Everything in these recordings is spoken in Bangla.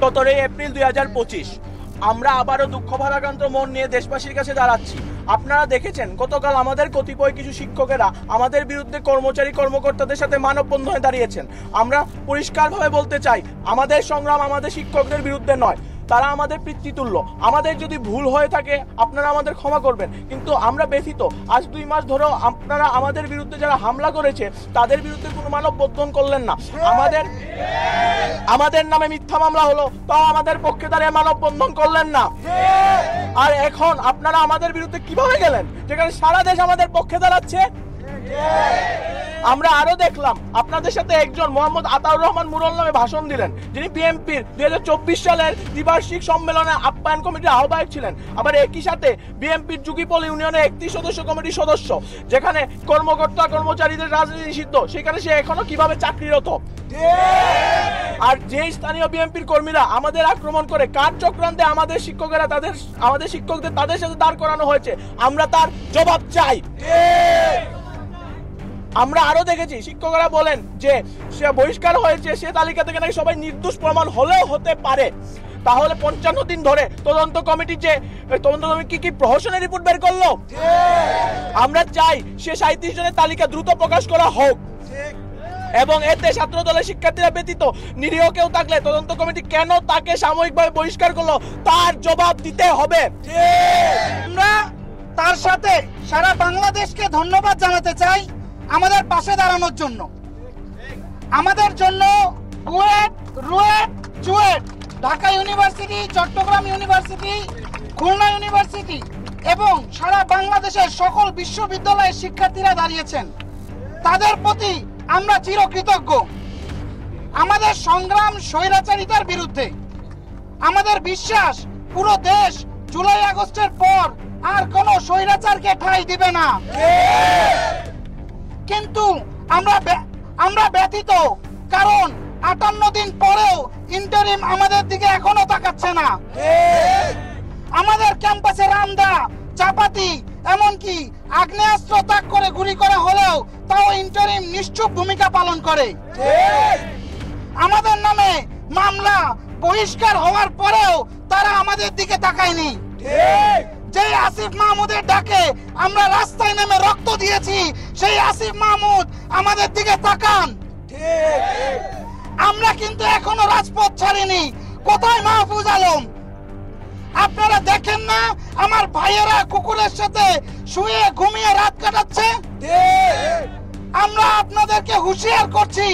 17 এপ্রিল 2025 আমরা আবারও দুঃখ ভারাক্রান্ত মন নিয়ে দেশবাসীর কাছে দাঁড়াচ্ছি। আপনারা দেখেছেন গতকাল আমাদের কতিপয় কিছু শিক্ষকেরা আমাদের বিরুদ্ধে কর্মচারী কর্মকর্তাদের সাথে মানববন্ধনে দাঁড়িয়েছেন। আমরা পরিষ্কারভাবে বলতে চাই, আমাদের সংগ্রাম আমাদের শিক্ষকদের বিরুদ্ধে নয়, তারা আমাদের পিতৃতুল্য। আমাদের যদি ভুল হয়ে থাকে আপনারা আমাদের ক্ষমা করবেন, কিন্তু আমরা ব্যথিত। আজ 2 মাস ধরেও আপনারা আমাদের বিরুদ্ধে যারা হামলা করেছে তাদের বিরুদ্ধে কোনো মানববন্ধন করলেন না। আমাদের নামে মিথ্যা মামলা হলো, তাও আমাদের পক্ষে দাঁড়িয়ে মানববন্ধন করলেন না। আর এখন আপনারা আমাদের বিরুদ্ধে কিভাবে গেলেন, যেখানে সারা দেশ আমাদের পক্ষে দাঁড়াচ্ছে? আমরা আরো দেখলাম আপনাদের সাথে একজন মোহাম্মদ আতাউর রহমান মুরল নামে ভাষণ দিলেন, যিনি বিএনপির 2024 সালের দ্বিবার্ষিক সম্মেলনে আপ্যায়ন কমিটির আহ্বায়ক ছিলেন। আবার একই সাথে বিএনপির যুগীপল ইউনিয়নের 31 সদস্য কমিটির সদস্য, যেখানে কর্মকর্তা কর্মচারীদের রাজনীতি নিষিদ্ধ, সেখানে সে এখনো কিভাবে চাকরিরত। আর যে স্থানীয় বিএনপির কর্মীরা আমাদের আক্রমণ করে কার চক্রান্তে আমাদের শিক্ষকদের তাদের সাথে দাঁড় করানো হয়েছে, আমরা তার জবাব চাই। আমরা আরো দেখেছি শিক্ষকরা বলেন যে সে বহিষ্কার হয়েছে, সে তালিকা থেকে নাকি সবাই নির্দোষ প্রমাণ হলেও হতে পারে। তাহলে 55 দিন ধরে তদন্ত কমিটি কি প্রহসনের রিপোর্ট বের করলো? আমরা চাই সে 37 জনের তালিকা দ্রুত প্রকাশ করা হোক, এবং এতে ছাত্র দলের শিক্ষার্থীরা ব্যতীত নিরীহ কেউ থাকলে তদন্ত কমিটি কেন তাকে সাময়িকভাবে বহিষ্কার করলো তার জবাব দিতে হবে। আমরা তার সাথে সারা বাংলাদেশকে ধন্যবাদ জানাতে চাই আমাদের পাশে দাঁড়ানোর জন্য। আমাদের জন্য KUET, RUET, CUET, Dhaka university, Chittagong university, Khulna university এবং সারা বাংলাদেশের সকল বিশ্ববিদ্যালয়ের শিক্ষার্থীরা দাঁড়িয়েছেন। তাদের প্রতি আমরা চিরকৃতজ্ঞ। আমাদের সংগ্রাম স্বৈরাচারিতার বিরুদ্ধে। আমাদের বিশ্বাস পুরো দেশ জুলাই আগস্টের পর আর কোনো স্বৈরাচারকে ঠাঁই দিবে না। কিন্তু আমরা ব্যথিত, কারণ 58 দিন পরেও ইন্টারিম আমাদের দিকে এখনো তাকাচ্ছে না। আমাদের ক্যাম্পাসে রামদা, চাপাতি, এমনকি আগ্নেয়াস্ত্র তাক করে গুলি করা হলেও তাও ইন্টারিম নিশ্চুপ ভূমিকা পালন করে। আমাদের নামে মামলা বহিষ্কার হওয়ার পরেও তারা আমাদের দিকে তাকায়নি। যে আসিফ মাহমুদের ডাকে আমরা রাস্তায় নেমে রক্ত দিয়েছি, সেই আসিফ মাহমুদ আমাদের দিকে তাকান। আমরা কিন্তু এখনো রাজপথ ছাড়িনি। কোথায় মাহফুজ আলম? আপনারা দেখেন না আমার ভাইয়েরা কুকুরের সাথে শুয়ে ঘুমিয়ে রাত কাটাচ্ছে? আমরা আপনাদেরকে হুঁশিয়ার করছি,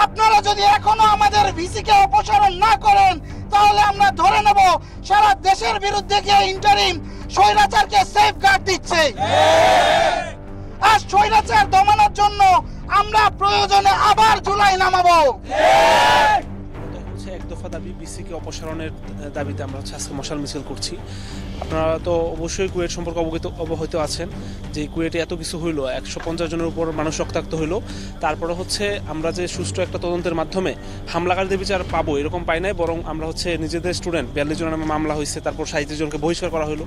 আপনারা যদি এখনো আমাদের ভিসিকে অপসারণ না করেন তাহলে আমরা ধরে নেব সারা দেশের বিরুদ্ধে গিয়ে ইন্টারিম স্বৈরাচারকে সেফগার্ড দিচ্ছে। আর স্বৈরাচার দমানোর জন্য আমরা প্রয়োজনে আবার জুলাই নামাবো। এক দফা দাবি বিসিকে অপসারণের দাবিতে আমরা আজকে মশাল মিছিল করছি। আপনারা তো অবশ্যই কুয়েট সম্পর্কে অবহিত আছেন যে কুয়েটে এত কিছু হইলো, 150 জনের উপর মানুষ রক্তাক্ত হইলো, তারপরে আমরা যে সুষ্ঠু একটা তদন্তের মাধ্যমে হামলাকারীদের বিচার পাবো এরকম পাই নাই, বরং আমরা নিজেদের স্টুডেন্ট 42 জনের নামে মামলা হয়েছে, তারপর 37 জনকে বহিষ্কার করা হলো।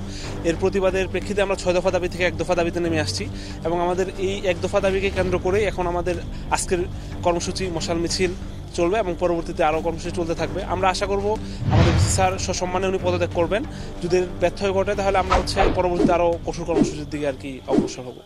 এর প্রতিবাদের প্রেক্ষিতে আমরা 6 দফা দাবি থেকে 1 দফা দাবিতে নেমে আসছি, এবং আমাদের এই 1 দফা দাবিকে কেন্দ্র করে এখন আমাদের আজকের কর্মসূচি মশাল মিছিল চলবে এবং পরবর্তীতে আরও কর্মসূচি চলতে থাকবে। আমরা আশা করব আমাদের ভিসি স্যার সসম্মানে উনি পদত্যাগ করবেন। যদি ব্যর্থ হয়ে ঘটে তাহলে আমরা পরবর্তীতে আরও কঠোর কর্মসূচির দিকে অগ্রসর হব।